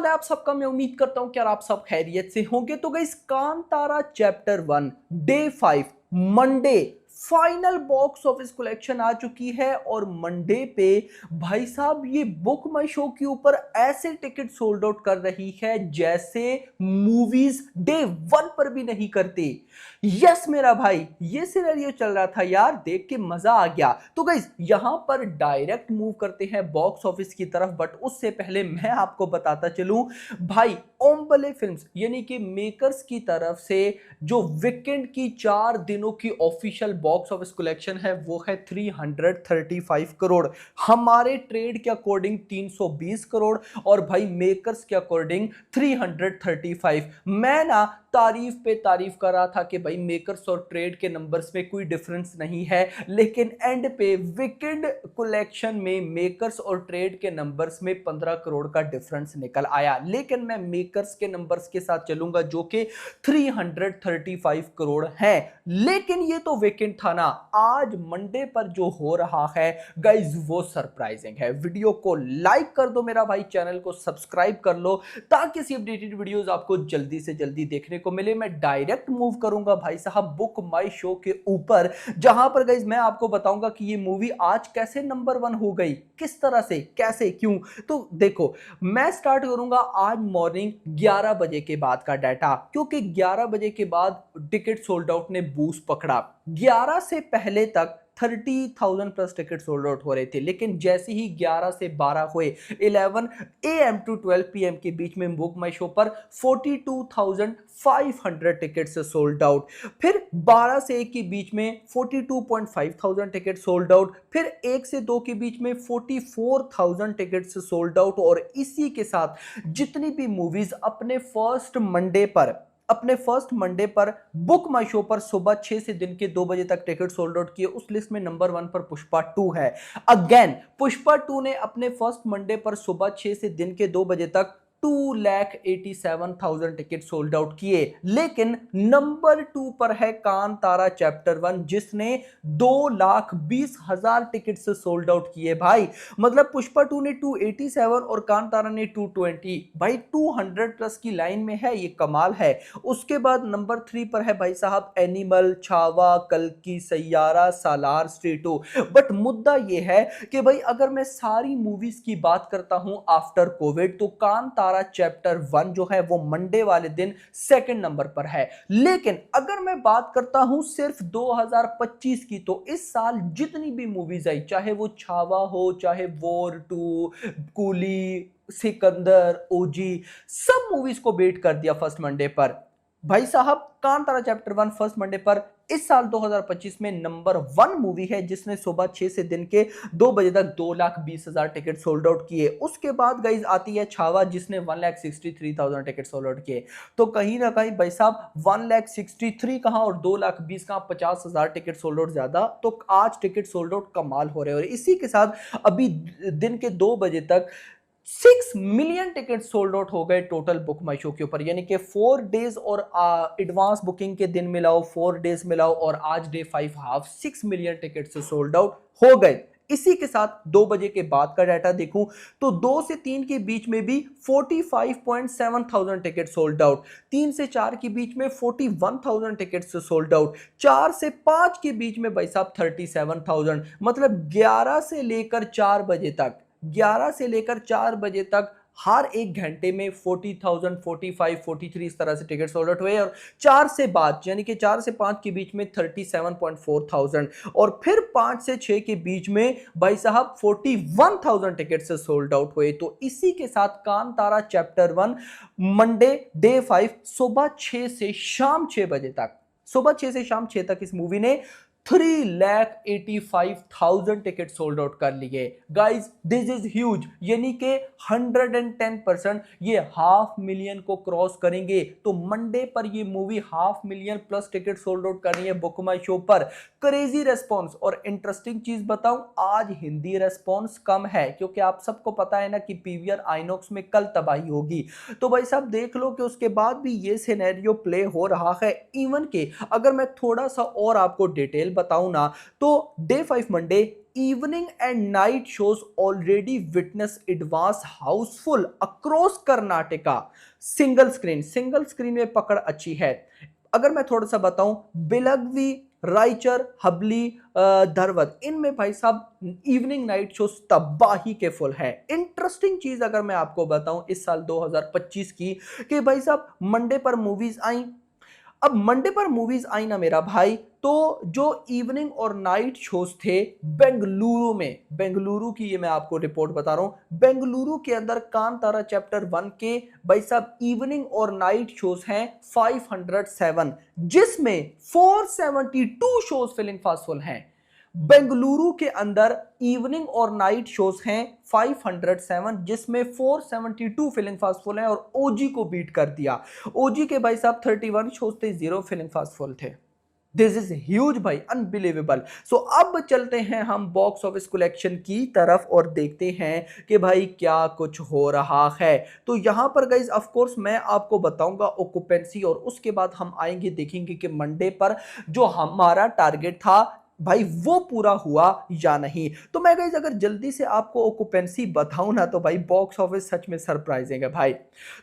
हाल है आप सबका। मैं उम्मीद करता हूं कि यार आप सब खैरियत से होंगे। तो guys, Kantara chapter 1 day 5 Monday final box office collection आ चुकी है। और मंडे पे भाई साहब ये बुक माई शो के ऊपर ऐसे टिकट सोल्ड आउट कर रही है जैसे मूवीज डे 1 पर भी नहीं करते। यस मेरा भाई, ये सिनेरियो चल रहा था यार, देख के मजा आ गया। तो गाइस यहां पर डायरेक्ट मूव करते हैं बॉक्स ऑफिस की तरफ, बट उससे पहले मैं आपको बताता चलूं भाई, ओम्बले फिल्म्स यानी कि मेकर्स की तरफ से जो वीकेंड की 4 दिनों की ऑफिशियल बॉक्स ऑफिस कलेक्शन है वो है 335 करोड़। हमारे ट्रेड के अकॉर्डिंग 320 करोड़ और भाई मेकर्स के अकॉर्डिंग 335। मैं ना तारीफ पे तारीफ कर रहा था कि भाई मेकर्स और ट्रेड के नंबर्स में कोई डिफरेंस नहीं है, लेकिन एंड पे वीकेंड कलेक्शन में मेकर्स और ट्रेड के नंबर्स में 15 करोड़ का डिफरेंस निकल आया। लेकिन मैं मेकर्स के नंबर्स के साथ चलूंगा जो कि 335 करोड़ है। लेकिन ये तो वीकेंड था ना, आज मंडे पर जो हो रहा है गाइज वो सरप्राइजिंग है। वीडियो को लाइक कर दो मेरा भाई, चैनल को सब्सक्राइब कर लो ताकि ऐसी अपडेटेड वीडियोस आपको जल्दी से जल्दी देखने को मिले। मैं डायरेक्ट मूव करूंगा भाई साहब बुक माई शो के ऊपर, जहां पर गाइज मैं आपको बताऊंगा कि ये मूवी आज कैसे नंबर 1 हो गई, किस तरह से, कैसे, क्यों। तो देखो, मैं स्टार्ट करूंगा आज मॉर्निंग 11 बजे के बाद का डाटा, क्योंकि 11 बजे के बाद टिकट सोल्ड आउट ने बूस्ट पकड़ा। 11 से पहले तक 30,000 प्लस टिकट सोल्ड आउट हो रहे थे, लेकिन जैसे ही 11 से 12 हुए, 11 AM टू 12 PM के बीच में बुक माई शो पर 42,500 टिकट से सोल्ड आउट। फिर 12 से 1 के बीच में 42,500 टिकट सोल्ड आउट। फिर 1 से 2 के बीच में 44,000 टिकट से सोल्ड आउट। और इसी के साथ जितनी भी मूवीज अपने फर्स्ट मंडे पर बुक माई शो पर सुबह 6 से दिन के 2 बजे तक टिकट सोल्ड आउट किए, उस लिस्ट में नंबर 1 पर पुष्पा 2 है। अगेन पुष्पा 2 ने अपने फर्स्ट मंडे पर सुबह 6 से दिन के 2 बजे तक 2,87,000 टिकट सोल्ड आउट किए। लेकिन नंबर 2 पर है कांतारा चैप्टर 1 जिसने 2,20,000 टिकट से सोल्ड आउट किए भाई। मतलब पुष्पा 2 ने 287 और कांतारा ने 220। भाई 200 प्लस की लाइन में है, ये कमाल है। उसके बाद नंबर 3 पर है भाई साहब एनिमल, छावा, कल्कि, सैयारा, सालार, स्ट्रीटो। बट मुद्दा ये है कि भाई अगर मैं सारी मूवीज की बात करता हूं आफ्टर कोविड, तो कांतारा चैप्टर 1 जो है वो मंडे वाले दिन सेकंड नंबर पर है। लेकिन अगर मैं बात करता हूं सिर्फ 2025 की, तो इस साल जितनी भी मूवीज आई, चाहे वो छावा हो, चाहे वॉर 2, कूली, सिकंदर, ओजी, सब मूवीज को बेट कर दिया फर्स्ट मंडे पर। भाई साहब कांतारा चैप्टर 1 फर्स्ट मंडे पर इस साल 2025 में नंबर 1 मूवी है जिसने सुबह 6 से दिन के 2 बजे तक 2,20,000 टिकट सोल्ड आउट किए। उसके बाद गाइज आती है छावा जिसने 1,63,000 टिकट सोल्ड आउट किए। तो कहीं ना कहीं भाई साहब 1,63 कहां और 2,20,000 कहां, 50,000 टिकट सोल्ड आउट ज्यादा। तो आज टिकट सोल्ड आउट कमाल हो रहे हैं। और इसी के साथ अभी दिन के 2 बजे तक 6 मिलियन टिकट सोल्ड आउट हो गए टोटल बुक माई शो के ऊपर। यानी कि 4 डेज और एडवांस बुकिंग के दिन मिलाओ, 4 डेज मिलाओ और आज डे 5 हाफ, 6 मिलियन टिकट से सोल्ड आउट हो गए। इसी के साथ 2 बजे के बाद का डाटा देखूं तो 2 से 3 के बीच में भी 45,700 टिकट सोल्ड आउट, 3 से 4 के बीच में 41,000 टिकट से सोल्ड आउट, 4 से 5 के बीच में भाई साहब 37,000। मतलब 11 से लेकर 4 बजे तक, 11 से लेकर 4 बजे तक हर एक घंटे में 40,000, 45, 43 इस तरह से टिकट सोल्ड आउट हुए। और 4 से बाद यानी कि 4 से 5 के बीच में 37,400 और फिर 5 से 6 के बीच में भाई साहब 41,000 टिकट से सोल्ड आउट हुए। तो इसी के साथ कांतारा चैप्टर 1 मंडे डे 5 सुबह 6 से शाम 6 बजे तक, सुबह 6 से शाम 6 तक इस मूवी ने 3,85,000 टिकट सोल्ड आउट कर लिए। गाइज दिस इज ह्यूज, यानी कि 110% ये 500,000 को क्रॉस करेंगे। तो मंडे पर ये movie 500,000 plus ticket sold out कर रही है बुक माई शो पर। Crazy response. और इंटरेस्टिंग चीज बताऊं, आज हिंदी रेस्पॉन्स कम है क्योंकि आप सबको पता है ना कि पीवीआर आइनॉक्स में कल तबाही होगी। तो भाई साहब देख लो कि उसके बाद भी ये सिनेरियो प्ले हो रहा है। इवन के अगर मैं थोड़ा सा और आपको डिटेल बताऊं ना, तो day 5 Monday evening and night shows already witness advance Housefull across Karnataka. Single screen में पकड़ अच्छी है। अगर मैं थोड़ा सा बताऊं, बेलगवी, रायचर, हबली, धरवद, इनमें भाई साहब इवनिंग नाइट शोज तबाही के फुल है। इंटरेस्टिंग चीज अगर मैं आपको बताऊं इस साल 2025 की, कि भाई साहब मंडे पर मूवीज आई। अब मंडे पर मूवीज आई ना मेरा भाई, तो जो इवनिंग और नाइट शोज थे बेंगलुरु में, बेंगलुरु की ये मैं आपको रिपोर्ट बता रहा हूं, बेंगलुरु के अंदर कांतारा चैप्टर 1 के भाई साहब इवनिंग और नाइट शोज हैं 507, जिसमें 472 शोज फिलिंग फास्टफुल हैं। बेंगलुरु के अंदर इवनिंग और नाइट शोज हैं 507, जिसमें 472 फिलिंग फास्टफुल हैं, और ओजी को बीट कर दिया। ओजी के भाई साहब 31 शोज थे, 0 फिलिंग फास्टफुल थे। दिस इज ह्यूज भाई, अनबिलीवेबल। सो अब चलते हैं हम बॉक्स ऑफिस कलेक्शन की तरफ और देखते हैं कि भाई क्या कुछ हो रहा है। तो यहां पर गाइज ऑफ कोर्स मैं आपको बताऊंगा ऑक्यूपेंसी, और उसके बाद हम आएंगे देखेंगे कि मंडे पर जो हमारा टारगेट था भाई वो पूरा हुआ या नहीं। तो मैं गाइज अगर जल्दी से आपको ऑक्यूपेंसी बताऊं ना, तो भाई बॉक्स ऑफिस सच में सरप्राइजिंग है भाई।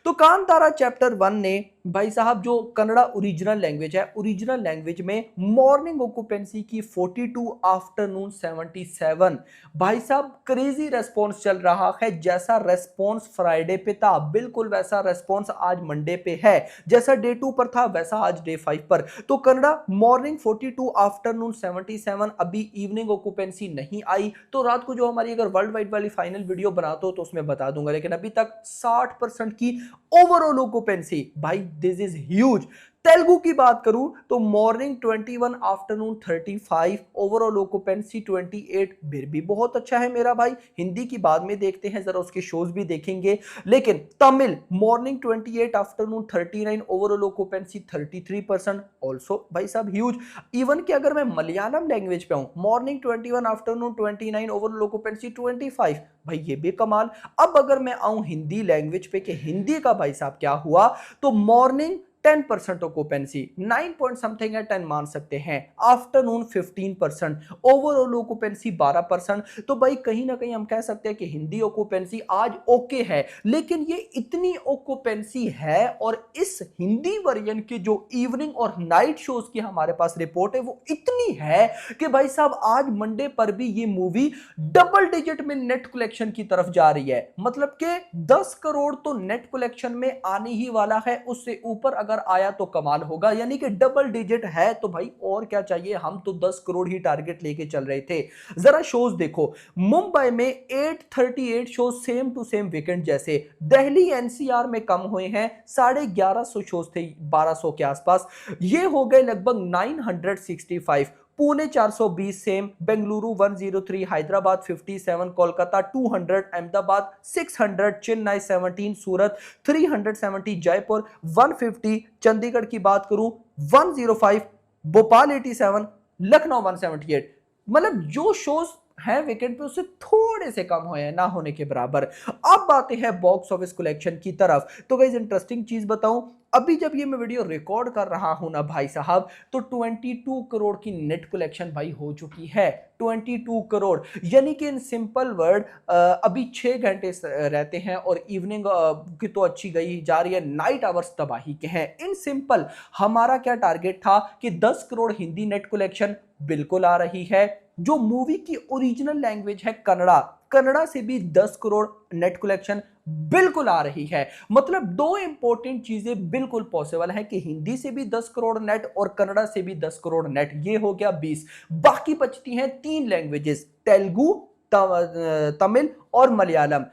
तो कांतारा चैप्टर 1 ने भाई साहब जो कन्नड़ा ओरिजिनल लैंग्वेज है, ओरिजिनल लैंग्वेज में मॉर्निंग ऑक्यूपेंसी की 42, आफ्टरनून 77। भाई साहब क्रेजी रेस्पॉन्स चल रहा है। जैसा रेस्पॉन्स फ्राइडे पे था बिल्कुल वैसा रेस्पॉन्स आज मंडे पे है। जैसा डे 2 पर था वैसा आज डे 5 पर। तो कन्नड़ा मॉर्निंग 42, आफ्टरनून 77। अभी इवनिंग ऑक्यूपेंसी नहीं आई, तो रात को जो हमारी अगर वर्ल्ड वाइड वाली फाइनल वीडियो बनाता हो तो उसमें बता दूंगा, लेकिन अभी तक 60% की ओवरऑल ऑक्यूपेंसी। भाई दिस इज ह्यूज। तेलुगु की बात करूं तो मॉर्निंग 21, आफ्टरनून 35, ओवरऑल ऑक्यूपेंसी 28, फिर भी बहुत अच्छा है मेरा भाई। हिंदी की बाद में देखते हैं, जरा उसके शोज भी देखेंगे। लेकिन Tamil morning 28, afternoon 39, overall occupancy 33%, also भाई साहब ह्यूज। इवन कि अगर मैं मलयालम लैंग्वेज पे हूं, मॉर्निंग 21, आफ्टरनून 29, ओवरऑल ऑक्यूपेंसी 25, भाई ये भी कमाल। अब अगर मैं आऊं हिंदी लैंग्वेज पे कि हिंदी का भाई साहब क्या हुआ, तो मॉर्निंग 10% ऑक्यूपेंसी, 9 पॉइंट समथिंग है, 10 मान सकते हैं। Afternoon 15%, overall occupancy 12%। तो भाई कहीं ना कहीं हम कह सकते हैं कि हिंदी ऑक्यूपेंसी आज ओके है। लेकिन ये इतनी ऑक्यूपेंसी है, और इस हिंदी वर्जन के जो इवनिंग और नाइट शोज की हमारे पास रिपोर्ट है वो इतनी है कि भाई साहब आज मंडे पर भी ये मूवी डबल डिजिट में नेट कलेक्शन की तरफ जा रही है। मतलब कि 10 करोड़ तो नेट कलेक्शन में आने ही वाला है, उससे ऊपर अगर आया तो कमाल होगा। यानी कि डबल डिजिट है तो भाई और क्या चाहिए। हम तो 10 करोड़ ही टारगेट लेके चल रहे थे। जरा शोज देखो, मुंबई में 838 shows same to same weekend जैसे। दिल्ली एनसीआर में कम हुए हैं, 1150 शोज थे 1200 के आसपास, ये हो गए लगभग 965। पुणे 420 सेम, बेंगलुरु 103, हैदराबाद 57, कोलकाता 200, अहमदाबाद 600, चेन्नई 17, सूरत 370, जयपुर 150, चंडीगढ़ की बात करूं 105, भोपाल 87, लखनऊ 178। मतलब जो शोज हैं वीकेंड पे उससे थोड़े से कम हुए हैं, ना होने के बराबर। अब आते हैं बॉक्स ऑफिस कलेक्शन की तरफ। तो गाइस इंटरेस्टिंग चीज बताऊं, अभी जब ये मैं वीडियो रिकॉर्ड कर रहा हूं ना भाई साहब, तो 22 करोड़ की नेट कलेक्शन भाई हो चुकी है। 22 करोड़, यानी कि इन सिंपल वर्ड अभी 6 घंटे रहते हैं, और इवनिंग की तो अच्छी गई जा रही है, नाइट आवर्स तबाही के हैं। इन सिंपल हमारा क्या टारगेट था कि 10 करोड़ हिंदी नेट कलेक्शन बिल्कुल आ रही है। जो मूवी की ओरिजिनल लैंग्वेज है कन्नड़ा, कन्नड़ा से भी 10 करोड़ नेट कलेक्शन बिल्कुल आ रही है। मतलब दो इंपॉर्टेंट चीजें बिल्कुल पॉसिबल है कि हिंदी से भी 10 करोड़ नेट और कन्नड़ा से भी 10 करोड़ नेट। ये हो गया 20। बाकी बचती हैं 3 लैंग्वेजेस, तेलुगु, तमिल और मलयालम।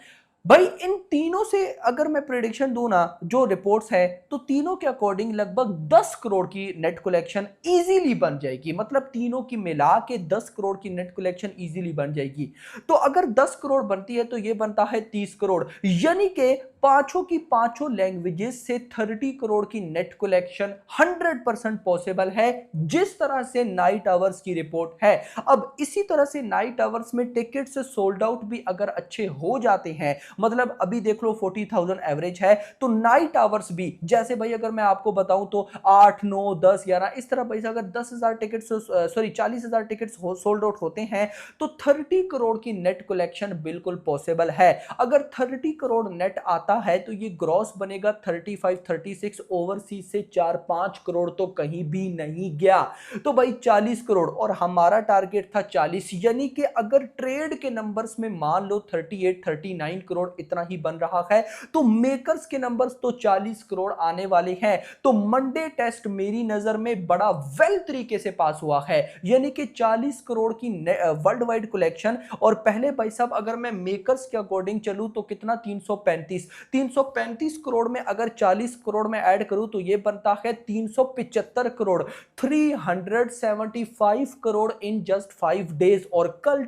भाई इन तीनों से अगर मैं प्रेडिक्शन दूं ना, जो रिपोर्ट्स है, तो तीनों के अकॉर्डिंग लगभग 10 करोड़ की नेट कलेक्शन इजीली बन जाएगी। मतलब तीनों की मिला के 10 करोड़ की नेट कलेक्शन इजीली बन जाएगी। तो अगर 10 करोड़ बनती है तो ये बनता है 30 करोड़, यानी कि पांचों की पांचों लैंग्वेजेस से 30 करोड़ की नेट कलेक्शन 100% पॉसिबल है, जिस तरह से नाइट आवर्स की रिपोर्ट है। अब इसी तरह से नाइट आवर्स में टिकट से सोल्ड आउट भी अगर अच्छे हो जाते हैं, मतलब अभी देख लो 40,000 एवरेज है, तो नाइट आवर्स भी जैसे भाई अगर मैं आपको बताऊं तो 8 9 10 11 इस तरह पैसा अगर 10,000 ticket sorry 40,000 ticket sold out होते हैं तो 30 करोड़ की नेट कलेक्शन बिल्कुल पॉसिबल है। अगर 30 करोड़ नेट आता है तो ये ग्रॉस बनेगा 35 36, ओवरसीज से 4-5 करोड़ तो कहीं भी नहीं गया। तो भाई 40 करोड़ और हमारा टारगेट था 40, यानी कि अगर ट्रेड के नंबर्स में मान लो 38 39 करोड़ इतना ही बन रहा है तो मेकर्स के नंबर्स तो 40 करोड़ आने वाले हैं। तो मंडे टेस्ट मेरी नजर में बड़ा वेल तरीके से पास हुआ है, यानी कि 40 करोड़ की वर्ल्ड वाइड कलेक्शन। और पहले भाई साहब अगर मैं मेकर्स के अकॉर्डिंग चलूं तो कितना 335 करोड़ में अगर 40 करोड़ में ऐड करूं तो ये बनता है 375 crore, 375 crore in just 5 days. और कल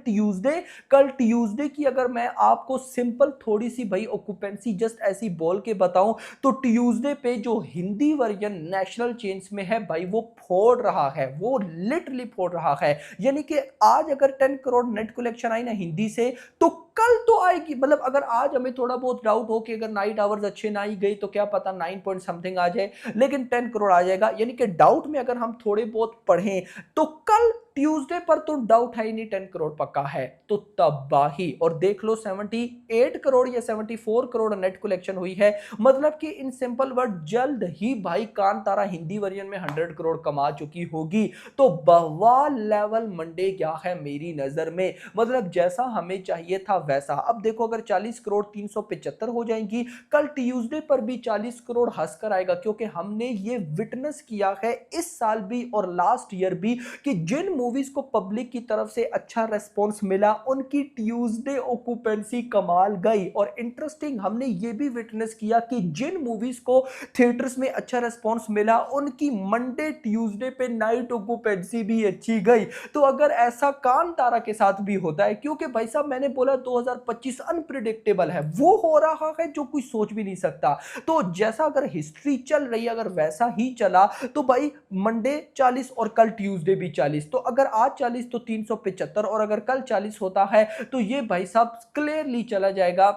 ट्यूसडे की अगर मैं आपको सिंपल थोड़ी सी भाई ऑक्यूपेंसी जस्ट ऐसी बोल के बताऊं तो ट्यूसडे पे जो हिंदी वर्जन नेशनल चेंज में है भाई वो फोड़ रहा है, वो लिटरली फोड़ रहा है। यानी कि आज अगर 10 करोड़ नेट कलेक्शन आई ना हिंदी से तो कल तो आएगी। मतलब अगर आज हमें थोड़ा बहुत डाउट हो कि अगर नाइट आवर्स अच्छे ना ही गई तो क्या पता 9 पॉइंट समथिंग आ जाए, लेकिन 10 करोड़ आ जाएगा। यानी कि डाउट में अगर हम थोड़े बहुत पढ़ें तो कल ट्यूसडे पर तो डाउट है ही नहीं, 10 करोड़ पक्का है तो तबाही। और देख लो 78 करोड़ या 74 करोड़ नेट कलेक्शन हुई है, मतलब कि इन सिंपल वर्ड जल्द ही भाई कांतारा हिंदी वर्जन में 100 करोड़ कमा चुकी होगी। तो बवाल लेवल मंडे क्या है मेरी नजर में, मतलब जैसा हमें चाहिए था वैसा। अब देखो अगर 40 करोड़ 375 हो जाएंगी, कल ट्यूसडे पर भी 40 करोड़ हंसकर आएगा, क्योंकि हमने ये विटनेस किया है इस साल भी और लास्ट ईयर भी कि जिन मूवीज को पब्लिक की तरफ से अच्छा रेस्पॉन्स मिला उनकी ट्यूसडे ऑक्यूपेंसी कमाल गई। और इंटरेस्टिंग हमने ये भी विटनेस किया कि जिन मूवीज को थिएटर्स में अच्छा रेस्पॉन्स मिला उनकी मंडे ट्यूसडे पे नाइट ऑक्यूपेंसी भी अच्छी गई। तो अगर ऐसा कांतारा के साथ भी होता है, क्योंकि भाई साहब मैंने बोला 2025 अनप्रिडिक्टेबल है, वो हो रहा है जो कोई सोच भी नहीं सकता। तो जैसा अगर हिस्ट्री चल रही है अगर वैसा ही चला तो भाई मंडे 40 और कल ट्यूसडे भी 40, तो अगर आज 40 तो 375 और अगर कल 40 होता है तो ये भाई साहब क्लियरली चला जाएगा,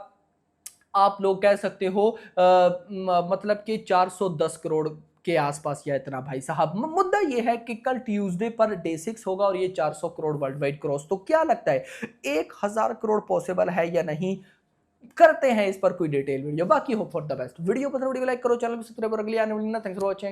आप लोग कह सकते हो मतलब कि 410 करोड़ के आसपास या इतना। भाई साहब मुद्दा ये है कि कल ट्यूसडे पर डे 6 होगा और ये 400 करोड़ वर्ल्ड वाइड क्रॉस, तो क्या लगता है 1000 करोड़ पॉसिबल है या नहीं? करते हैं इस पर कोई डिटेल वीडियो। बाकी hope for the best. Video पसंद वीडियो लाइक करो, चैनल को सब्सक्राइब और अगली आने वाली ना। Thanks for watching.